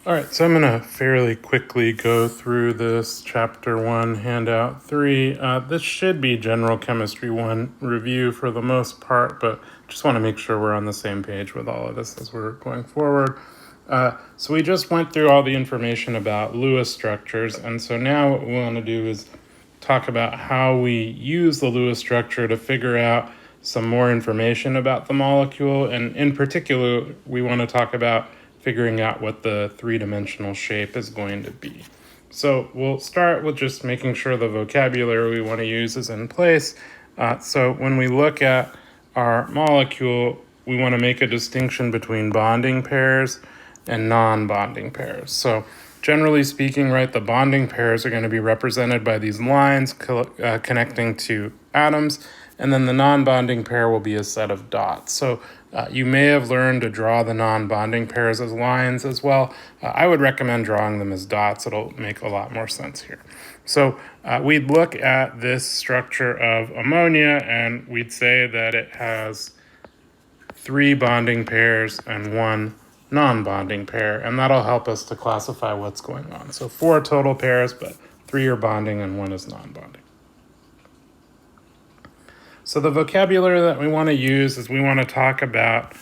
All right, so I'm going to fairly quickly go through this chapter 1, handout 3. This should be general chemistry 1 review for the most part, but just want to make sure we're on the same page with all of this as we're going forward. So we just went through all the information about Lewis structures, and so now what we want to do is talk about how we use the Lewis structure to figure out some more information about the molecule, and in particular, we want to talk about figuring out what the three-dimensional shape is going to be. So we'll start with just making sure the vocabulary we want to use is in place. So when we look at our molecule, we want to make a distinction between bonding pairs and non-bonding pairs. So generally speaking, right, the bonding pairs are going to be represented by these lines connecting to atoms, and then the non-bonding pair will be a set of dots. So you may have learned to draw the non-bonding pairs as lines as well. I would recommend drawing them as dots. It'll make a lot more sense here. So we'd look at this structure of ammonia, and we'd say that it has 3 bonding pairs and 1 non-bonding pair, and that'll help us to classify what's going on. So 4 total pairs, but 3 are bonding and 1 is non-bonding. So the vocabulary that we want to use is we want to talk about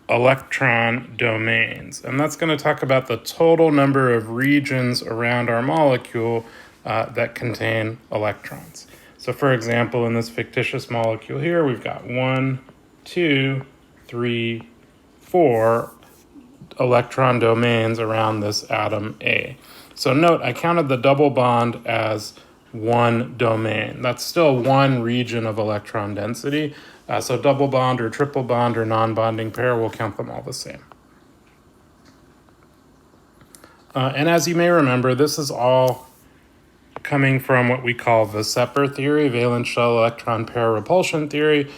electron domains, and that's going to talk about the total number of regions around our molecule that contain electrons. So for example, in this fictitious molecule here, we've got 1, 2, 3, 4 electron domains around this atom A. So note, I counted the double bond as 1 domain. That's still 1 region of electron density. So double bond or triple bond or non-bonding pair, we'll count them all the same. And as you may remember, this is all coming from what we call the VSEPR theory, valence shell electron pair repulsion theory,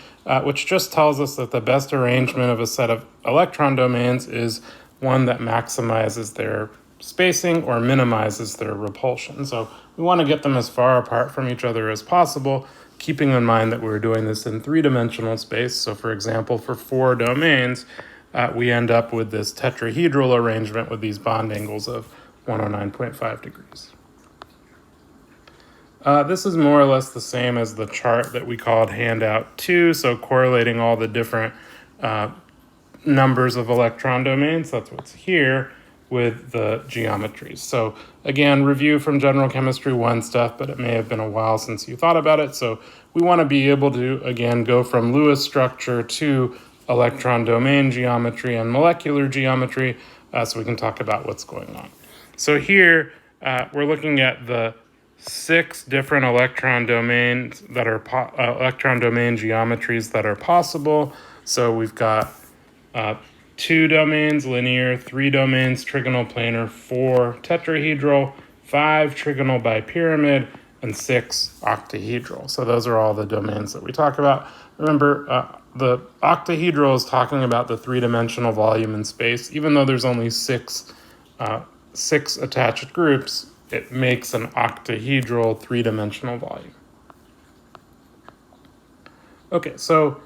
which just tells us that the best arrangement of a set of electron domains is one that maximizes their spacing or minimizes their repulsion. So we want to get them as far apart from each other as possible, keeping in mind that we're doing this in 3-dimensional space. So for example, for 4 domains, we end up with this tetrahedral arrangement with these bond angles of 109.5 degrees. This is more or less the same as the chart that we called handout 2, so correlating all the different numbers of electron domains, that's what's here, with the geometries. So again, review from general chemistry 1 stuff, but it may have been a while since you thought about it. So we want to be able to, again, go from Lewis structure to electron domain geometry and molecular geometry, so we can talk about what's going on. So here, we're looking at the 6 different electron domains that are electron domain geometries that are possible. So we've got 2 domains, linear, 3 domains, trigonal planar, 4 tetrahedral, 5 trigonal bipyramid, and 6 octahedral. So those are all the domains that we talk about. Remember, the octahedral is talking about the 3-dimensional volume in space. Even though there's only 6 attached groups, it makes an octahedral 3-dimensional volume. Okay, so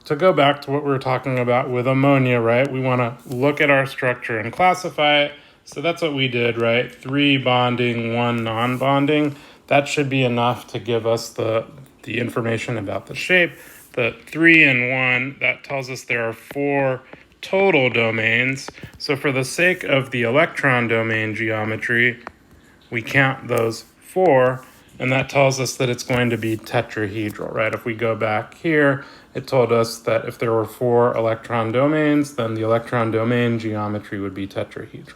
to go back to what we were talking about with ammonia, right? We want to look at our structure and classify it. So that's what we did, right? 3 bonding, 1 non-bonding. That should be enough to give us the information about the shape. The 3 and 1, that tells us there are 4 total domains. So for the sake of the electron domain geometry, we count those 4, and that tells us that it's going to be tetrahedral, right? If we go back here, it told us that if there were 4 electron domains, then the electron domain geometry would be tetrahedral.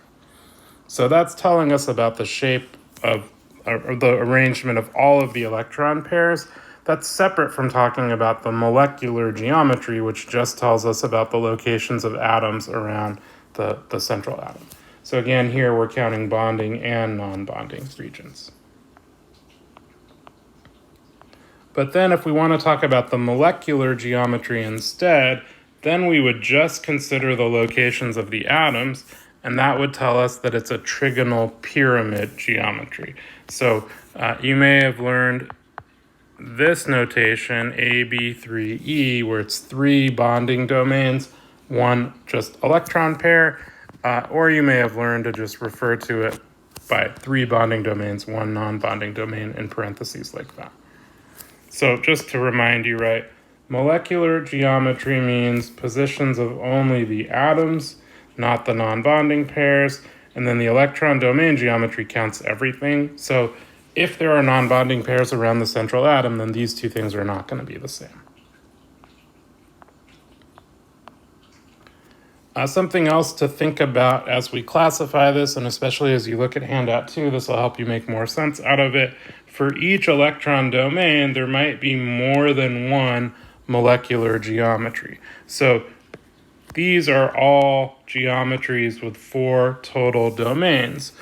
So that's telling us about the shape of, or the arrangement of all of the electron pairs. That's separate from talking about the molecular geometry, which just tells us about the locations of atoms around the central atom. So again, here we're counting bonding and non-bonding regions. But then if we want to talk about the molecular geometry instead, then we would just consider the locations of the atoms, and that would tell us that it's a trigonal pyramid geometry. So you may have learned this notation, AB3E, where it's 3 bonding domains, 1 just electron pair. or you may have learned to just refer to it by 3 bonding domains, 1 non-bonding domain in parentheses like that. So just to remind you, right, molecular geometry means positions of only the atoms, not the non-bonding pairs, and then the electron domain geometry counts everything. So if there are non-bonding pairs around the central atom, then these two things are not going to be the same. Something else to think about as we classify this, and especially as you look at handout 2, this will help you make more sense out of it. For each electron domain, there might be more than one molecular geometry. So these are all geometries with 4 total domains.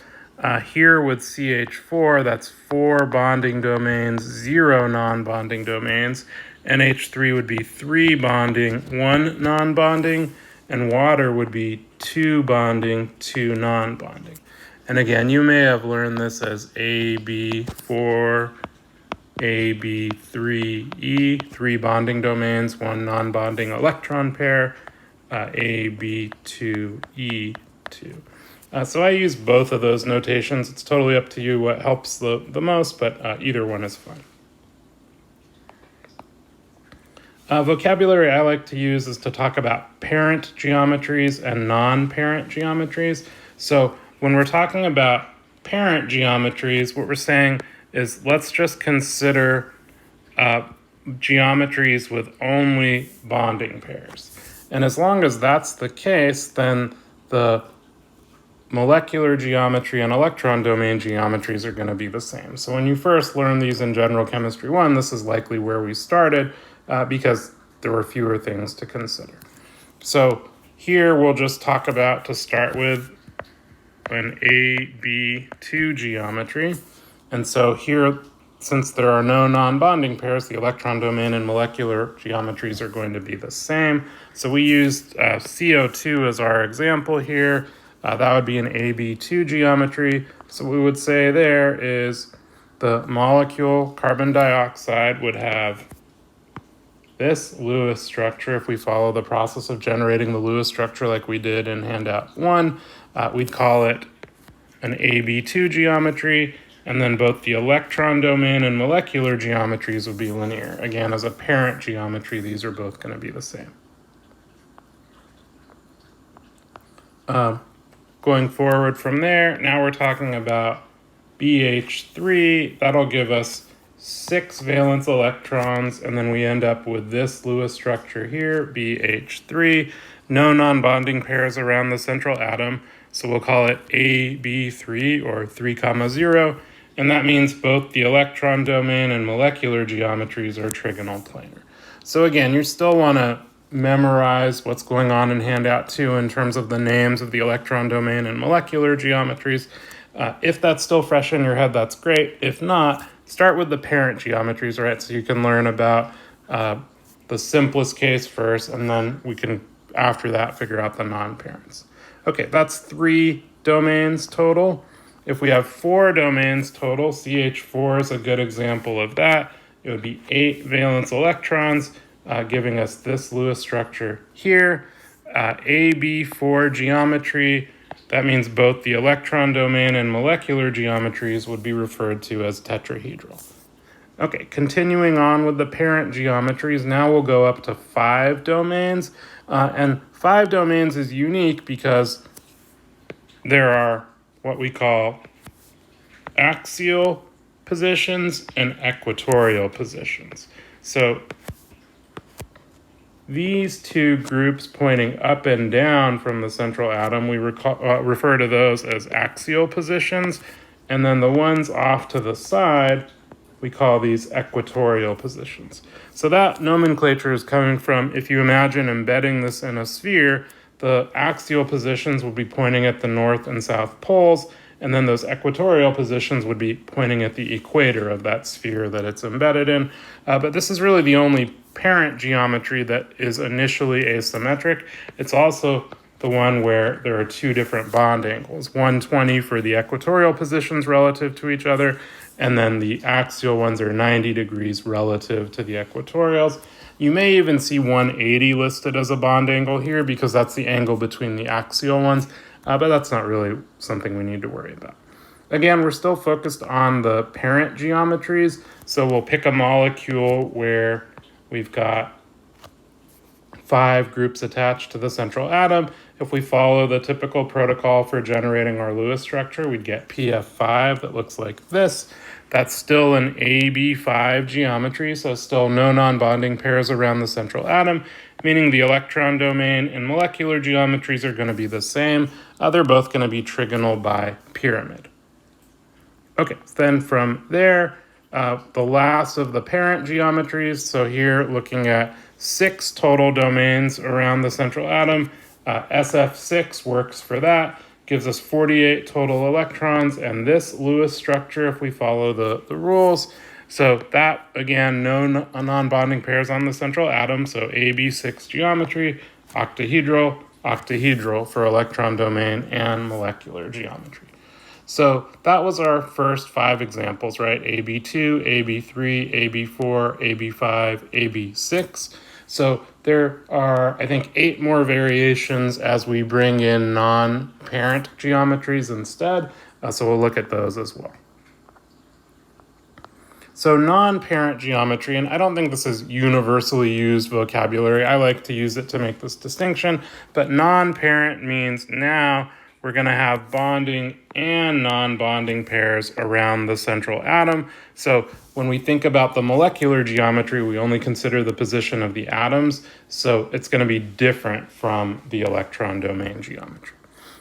Here with CH4, that's 4 bonding domains, 0 non-bonding domains. NH3 would be 3 bonding, 1 non-bonding, and water would be 2 bonding, 2 non-bonding. And again, you may have learned this as AB4, AB3E, 3 bonding domains, 1 non-bonding electron pair, AB2E2. So I use both of those notations. It's totally up to you what helps the most, but either one is fine. Vocabulary I like to use is to talk about parent geometries and non-parent geometries. So when we're talking about parent geometries, what we're saying is let's just consider geometries with only bonding pairs. And as long as that's the case, then the molecular geometry and electron domain geometries are going to be the same. So when you first learn these in General Chemistry 1, this is likely where we started because there were fewer things to consider. So here we'll just talk about, to start with, an AB2 geometry. And so here, since there are no non-bonding pairs, the electron domain and molecular geometries are going to be the same. So we used CO2 as our example here. That would be an AB2 geometry. So we would say there is the molecule carbon dioxide would have this Lewis structure. If we follow the process of generating the Lewis structure like we did in handout 1, we'd call it an AB2 geometry, and then both the electron domain and molecular geometries would be linear. Again, as a parent geometry, these are both going to be the same. Going forward from there, now we're talking about BH3. That'll give us 6 valence electrons, and then we end up with this Lewis structure here, BH3. No non-bonding pairs around the central atom, so we'll call it AB3 or 3, 0. And that means both the electron domain and molecular geometries are trigonal planar. So again, you still want to memorize what's going on in handout 2 in terms of the names of the electron domain and molecular geometries. If that's still fresh in your head, that's great. If not, start with the parent geometries, right? So you can learn about the simplest case first, and then we can, after that, figure out the non-parents. Okay, that's 3 domains total. If we have 4 domains total, CH4 is a good example of that. It would be 8 valence electrons, giving us this Lewis structure here. AB4 geometry, that means both the electron domain and molecular geometries would be referred to as tetrahedral. Okay, continuing on with the parent geometries, now we'll go up to 5 domains. And 5 domains is unique because there are what we call axial positions and equatorial positions. So these two groups pointing up and down from the central atom, we refer to those as axial positions. And then the ones off to the side, we call these equatorial positions. So that nomenclature is coming from, if you imagine embedding this in a sphere, the axial positions will be pointing at the north and south poles, and then those equatorial positions would be pointing at the equator of that sphere that it's embedded in. But this is really the only parent geometry that is initially asymmetric. It's also the one where there are 2 different bond angles, 120 for the equatorial positions relative to each other, and then the axial ones are 90 degrees relative to the equatorials. You may even see 180 listed as a bond angle here because that's the angle between the axial ones. but that's not really something we need to worry about. Again, we're still focused on the parent geometries, so we'll pick a molecule where we've got 5 groups attached to the central atom. If we follow the typical protocol for generating our Lewis structure, we'd get PF5 that looks like this. That's still an AB5 geometry, so still no non-bonding pairs around the central atom, meaning the electron domain and molecular geometries are going to be the same. They're both going to be trigonal by pyramid. Okay, then from there, the last of the parent geometries, so here looking at 6 total domains around the central atom. SF6 works for that, gives us 48 total electrons, and this Lewis structure, if we follow the rules. So that, again, no non-bonding pairs on the central atom, so AB6 geometry, octahedral, octahedral for electron domain and molecular geometry. So that was our first 5 examples, right? AB2, AB3, AB4, AB5, AB6. So there are, I think, 8 more variations as we bring in non-parent geometries instead. So we'll look at those as well. So non-parent geometry, and I don't think this is universally used vocabulary. I like to use it to make this distinction, but non-parent means now we're going to have bonding and non-bonding pairs around the central atom. So when we think about the molecular geometry, we only consider the position of the atoms. So it's going to be different from the electron domain geometry.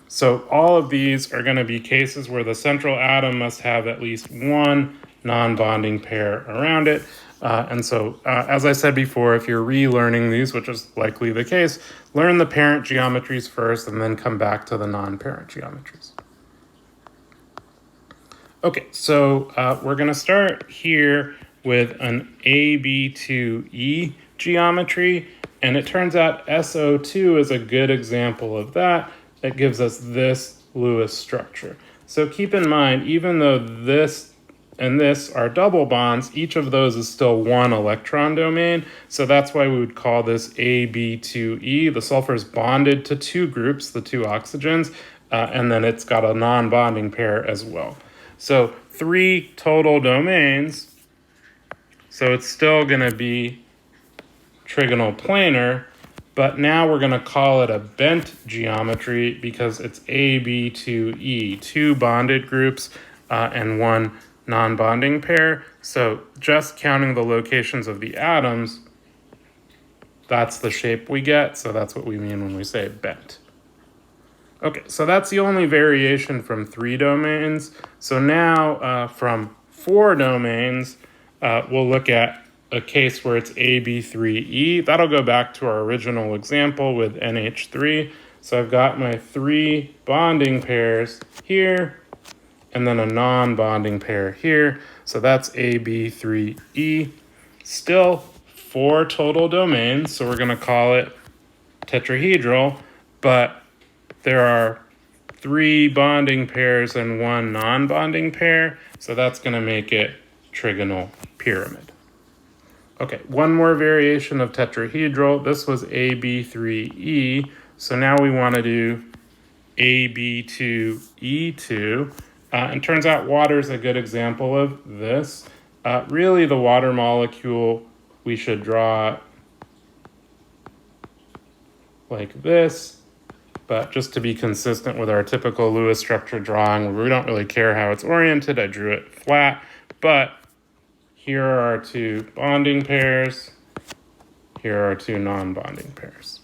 So all of these are going to be cases where the central atom must have at least one non-bonding pair around it. As I said before, if you're relearning these, which is likely the case, learn the parent geometries first and then come back to the non-parent geometries. Okay, so we're going to start here with an AB2E geometry, and it turns out SO2 is a good example of that. It gives us this Lewis structure. So keep in mind, even though this and this are double bonds, each of those is still one electron domain. So that's why we would call this AB2E. The sulfur is bonded to 2 groups, the 2 oxygens, and then it's got a non-bonding pair as well. So 3 total domains. So it's still going to be trigonal planar, but now we're going to call it a bent geometry because it's AB2E, 2 bonded groups and 1 non-bonding pair. So just counting the locations of the atoms, that's the shape we get. So that's what we mean when we say bent. Okay, so that's the only variation from 3 domains. So now from 4 domains, we'll look at a case where it's AB3E. That'll go back to our original example with NH3. So I've got my 3 bonding pairs here, and then a non-bonding pair here. So that's AB3E. Still 4 total domains, so we're going to call it tetrahedral, but there are 3 bonding pairs and 1 non-bonding pair, so that's going to make it trigonal pyramid. Okay, one more variation of tetrahedral. This was AB3E, so now we want to do AB2E2. And turns out water is a good example of this. Really, the water molecule, we should draw like this, but just to be consistent with our typical Lewis structure drawing, we don't really care how it's oriented. I drew it flat, but here are our 2 bonding pairs. Here are our 2 non-bonding pairs.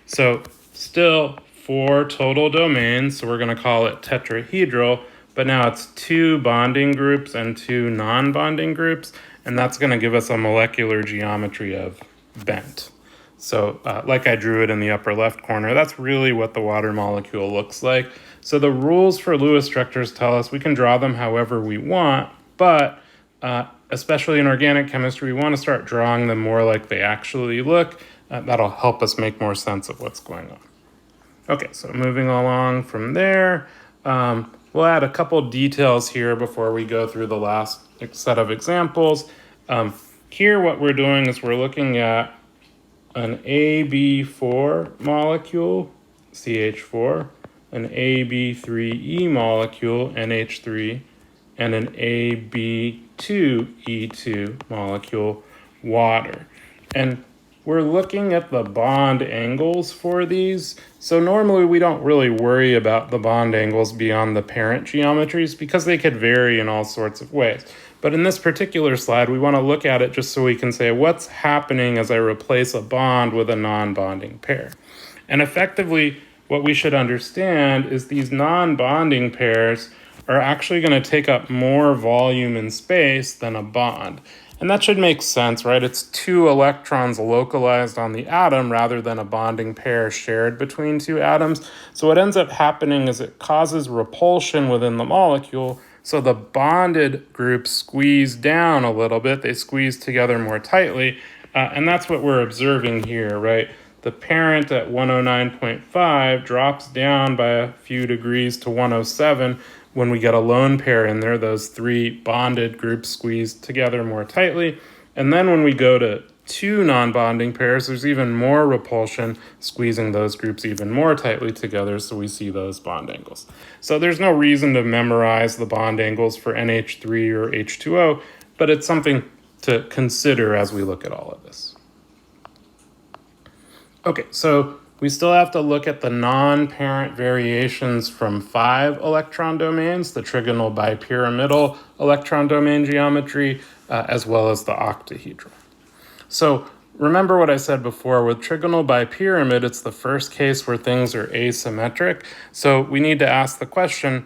So still 4 total domains, so we're going to call it tetrahedral, but now it's 2 bonding groups and 2 non-bonding groups, and that's going to give us a molecular geometry of bent. So like I drew it in the upper left corner, that's really what the water molecule looks like. So the rules for Lewis structures tell us we can draw them however we want, but especially in organic chemistry, we want to start drawing them more like they actually look. That'll help us make more sense of what's going on. Okay, so moving along from there, we'll add a couple details here before we go through the last set of examples. Here what we're doing is we're looking at an AB4 molecule CH4, an AB3E molecule, NH3, and an AB2E2 molecule, water. And we're looking at the bond angles for these. So normally we don't really worry about the bond angles beyond the parent geometries because they could vary in all sorts of ways. But in this particular slide, we want to look at it just so we can say what's happening as I replace a bond with a non-bonding pair. And effectively, what we should understand is these non-bonding pairs are actually going to take up more volume in space than a bond. And that should make sense, right? It's two electrons localized on the atom rather than a bonding pair shared between two atoms. So what ends up happening is it causes repulsion within the molecule. So the bonded groups squeeze down a little bit. They squeeze together more tightly. And that's what we're observing here, right? The parent at 109.5 drops down by a few degrees to 107. When we get a lone pair in there, those three bonded groups squeeze together more tightly. And then when we go to two non-bonding pairs, there's even more repulsion, squeezing those groups even more tightly together, so we see those bond angles. So there's no reason to memorize the bond angles for NH3 or H2O, but it's something to consider as we look at all of this. Okay, so we still have to look at the non-parent variations from 5 electron domains, the trigonal bipyramidal electron domain geometry, as well as the octahedral. So remember what I said before, with trigonal bipyramid, it's the first case where things are asymmetric. So we need to ask the question,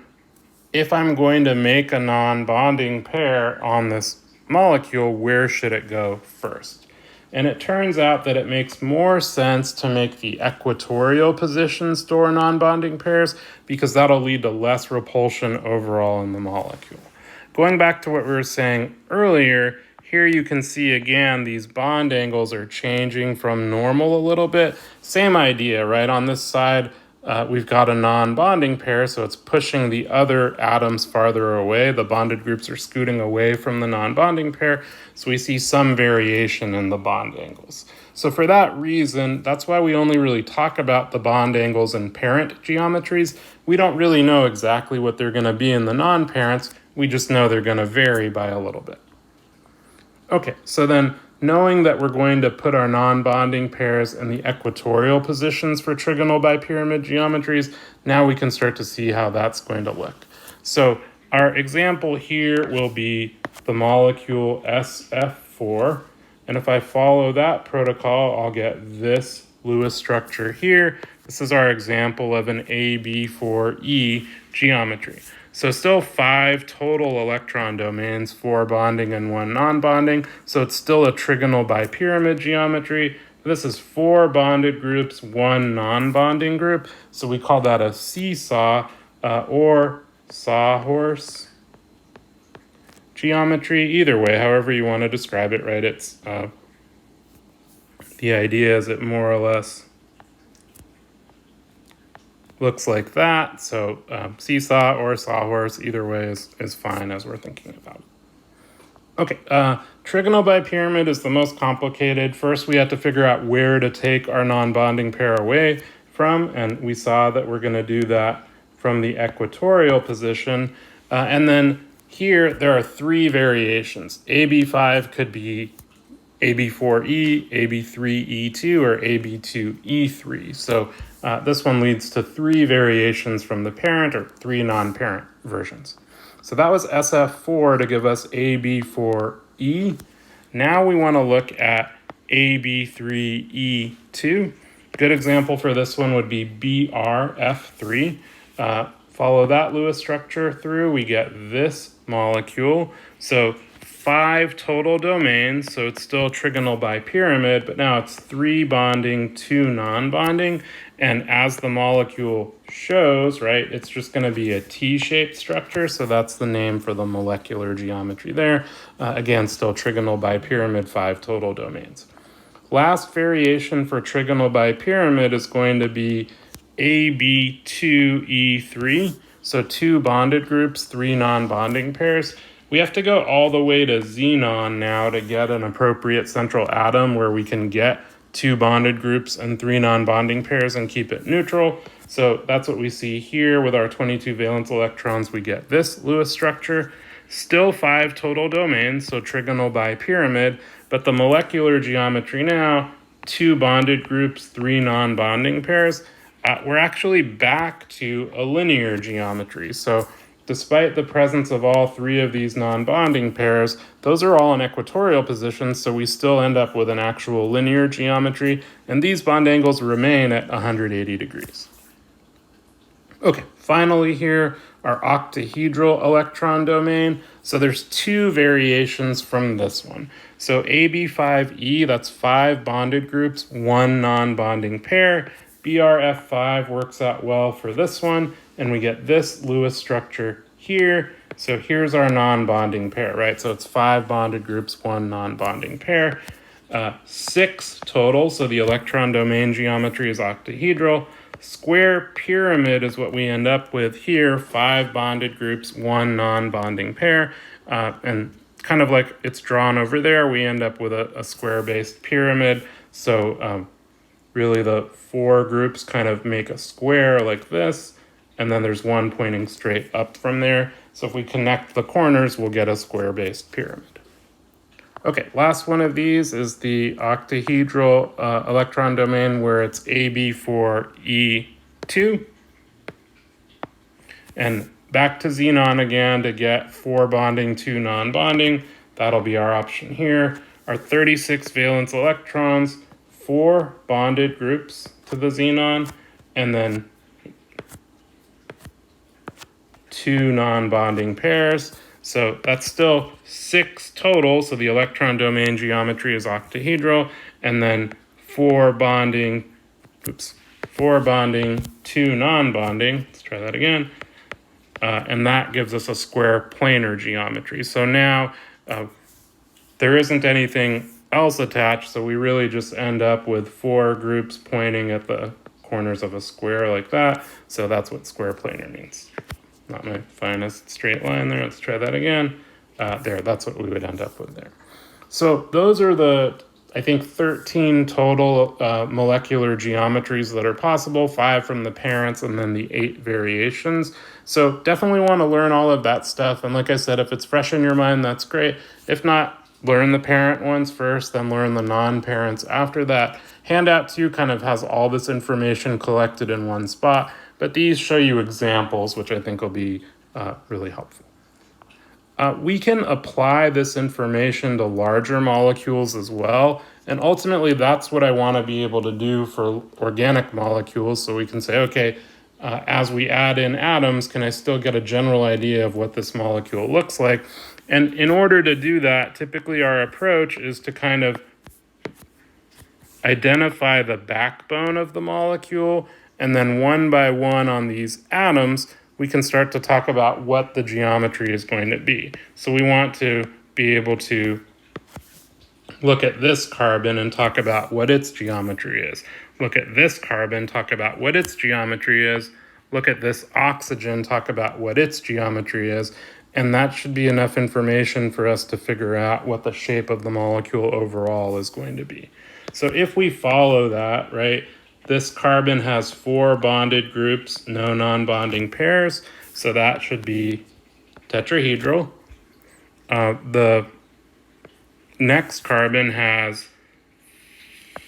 if I'm going to make a non-bonding pair on this molecule, where should it go first? And it turns out that it makes more sense to make the equatorial position store non-bonding pairs because that'll lead to less repulsion overall in the molecule. Going back to what we were saying earlier, here you can see again these bond angles are changing from normal a little bit. Same idea, right? On this side, we've got a non-bonding pair, so it's pushing the other atoms farther away. The bonded groups are scooting away from the non-bonding pair, so we see some variation in the bond angles. So for that reason, that's why we only really talk about the bond angles in parent geometries. We don't really know exactly what they're going to be in the non-parents. We just know they're going to vary by a little bit. Okay, so then knowing that we're going to put our non-bonding pairs in the equatorial positions for trigonal bipyramid geometries, now we can start to see how that's going to look. So our example here will be the molecule SF4, and if I follow that protocol, I'll get this Lewis structure here. This is our example of an AB4E geometry. So still 5 total electron domains, 4 bonding and 1 non-bonding. So it's still a trigonal bipyramid geometry. This is 4 bonded groups, 1 non-bonding group. So we call that a seesaw or sawhorse geometry. Either way, however you want to describe it, right? It's the idea is it more or less looks like that. So seesaw or sawhorse, either way is fine as we're thinking about it. Okay, trigonal bipyramid is the most complicated. First, we have to figure out where to take our non-bonding pair away from, and we saw that we're going to do that from the equatorial position. And then here, there are 3 variations. AB5 could be AB4E, AB3E2, or AB2E3. So this one leads to 3 variations from the parent, or 3 non-parent versions. So that was SF4 to give us AB4E. Now we want to look at AB3E2. Good example for this one would be BRF3. Follow that Lewis structure through, we get this molecule. So 5 total domains, so it's still trigonal bipyramid, but now it's 3 bonding, 2 non-bonding, and as the molecule shows, right, it's just going to be a T-shaped structure, so that's the name for the molecular geometry there. Again, still trigonal bipyramid, 5 total domains. Last variation for trigonal bipyramid is going to be AB2E3, so 2 bonded groups, 3 non-bonding pairs. We have to go all the way to xenon now to get an appropriate central atom where we can get 2 bonded groups and 3 non-bonding pairs and keep it neutral. So that's what we see here with our 22 valence electrons. We get this Lewis structure. Still 5 total domains, so trigonal bipyramid, but the molecular geometry now, 2 bonded groups, 3 non-bonding pairs. We're actually back to a linear geometry. So despite the presence of all 3 of these non-bonding pairs, those are all in equatorial positions, so we still end up with an actual linear geometry, and these bond angles remain at 180 degrees. Okay, finally here, our octahedral electron domain. So there's 2 variations from this one. So AB5E, that's 5 bonded groups, 1 non-bonding pair. BRF5 works out well for this one, and we get this Lewis structure here. So here's our non-bonding pair, right? So it's 5 bonded groups, 1 non-bonding pair. 6 total, so the electron domain geometry is octahedral. Square pyramid is what we end up with here, 5 bonded groups, 1 non-bonding pair. And kind of like it's drawn over there, we end up with a square-based pyramid. So really the 4 groups kind of make a square like this, and then there's one pointing straight up from there. So if we connect the corners, we'll get a square-based pyramid. Okay, last one of these is the octahedral electron domain where it's AB4E2. And back to xenon again to get 4 bonding, 2 non-bonding. That'll be our option here. Our 36 valence electrons, 4 bonded groups to the xenon, and then 2 non-bonding pairs. So that's still 6 total, so the electron domain geometry is octahedral, and then 4 bonding, 2 non-bonding, let's try that again, and that gives us a square planar geometry. So now there isn't anything else attached, so we really just end up with 4 groups pointing at the corners of a square like that, so that's what square planar means. Not my finest straight line there. Let's try that again. There, that's what we would end up with there. So those are the, I think, 13 total molecular geometries that are possible, 5 from the parents, and then the 8 variations. So definitely want to learn all of that stuff. And like I said, if it's fresh in your mind, that's great. If not, learn the parent ones first, then learn the non-parents after that. Handout 2 kind of has all this information collected in one spot, but these show you examples, which I think will be really helpful. We can apply this information to larger molecules as well, and ultimately that's what I want to be able to do for organic molecules, so we can say, okay, as we add in atoms, can I still get a general idea of what this molecule looks like? And in order to do that, typically our approach is to kind of identify the backbone of the molecule, and then one by one on these atoms, we can start to talk about what the geometry is going to be. So we want to be able to look at this carbon and talk about what its geometry is. Look at this carbon, talk about what its geometry is. Look at this oxygen, talk about what its geometry is. And that should be enough information for us to figure out what the shape of the molecule overall is going to be. So if we follow that, right, this carbon has 4 bonded groups, no non-bonding pairs, so that should be tetrahedral. The next carbon has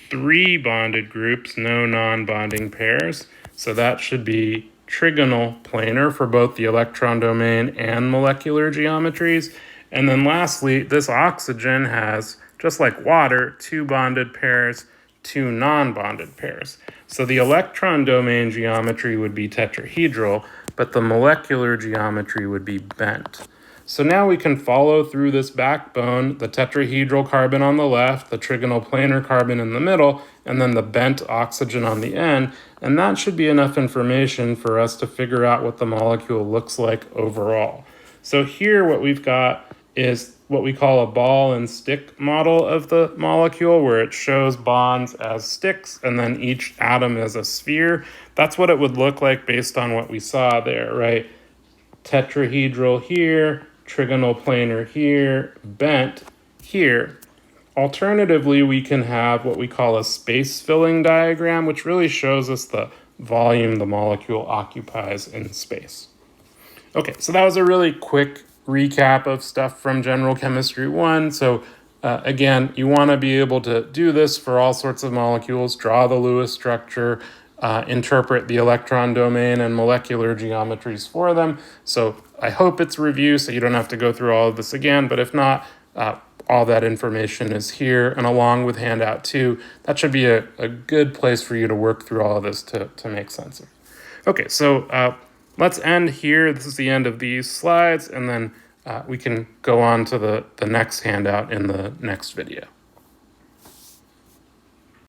3 bonded groups, no non-bonding pairs, so that should be trigonal planar for both the electron domain and molecular geometries. And then lastly, this oxygen has, just like water, 2 bonded pairs, 2 non-bonded pairs. So the electron domain geometry would be tetrahedral, but the molecular geometry would be bent. So now we can follow through this backbone, the tetrahedral carbon on the left, the trigonal planar carbon in the middle, and then the bent oxygen on the end, and that should be enough information for us to figure out what the molecule looks like overall. So here what we've got is what we call a ball and stick model of the molecule, where it shows bonds as sticks and then each atom as a sphere. That's what it would look like based on what we saw there, right? Tetrahedral here, trigonal planar here, bent here. Alternatively, we can have what we call a space filling diagram, which really shows us the volume the molecule occupies in space. Okay, so that was a really quick recap of stuff from General Chemistry 1. So again, you want to be able to do this for all sorts of molecules, draw the Lewis structure, interpret the electron domain and molecular geometries for them. So I hope it's review, so you don't have to go through all of this again, but if not, all that information is here, and along with handout 2, that should be a good place for you to work through all of this to make sense of. Okay, so let's end here. This is the end of these slides, and then we can go on to the next handout in the next video.